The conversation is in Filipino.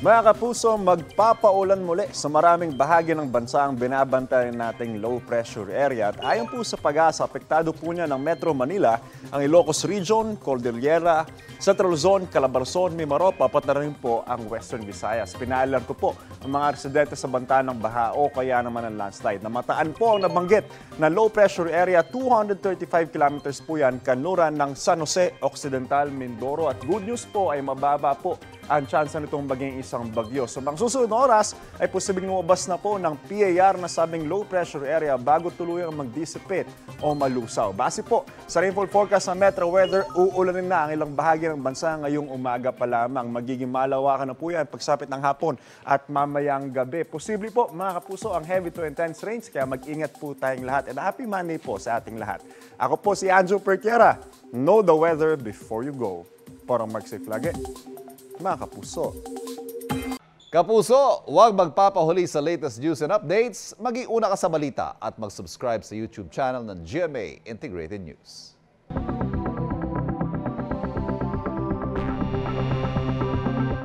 Mga kapuso, magpapaulan muli sa maraming bahagi ng bansa ang binabantayan nating low pressure area. At ayon po sa pag-asa, apektado po niya ng Metro Manila, ang Ilocos Region, Cordillera, Central Zone, Calabarzon, Mimaropa, pati na rin po ang Western Visayas. Pinaalar ko po ang mga residente sa banta ng baha o kaya naman ang landslide. Namataan po ang nabanggit na low pressure area, 235 kilometers po yan, kanluran ng San Jose, Occidental, Mindoro. At good news po ay mababa po ang tsansa nitong maging isang bagyo. So, mga susunod na oras ay posibleng lumabas na po ng PAR na sabing low pressure area bago tuluyang mag-dissipate o malusaw. Base po sa rainfall forecast ng Metro Weather, uulanin na ang ilang bahagi ng bansa ngayong umaga pa lamang. Magiging malawakan na po yan pagsapit ng hapon at mamayang gabi. Posible po, mga kapuso, ang heavy to intense rains, kaya mag-ingat po tayong lahat. And happy Monday po sa ating lahat. Ako po si Anjo Pertiera. Know the weather before you go. Parang mag-safe lagi, mga kapuso. Kapuso, huwag magpapahuli sa latest news and updates. Mag-iuna ka sa balita at mag-subscribe sa YouTube channel ng GMA Integrated News.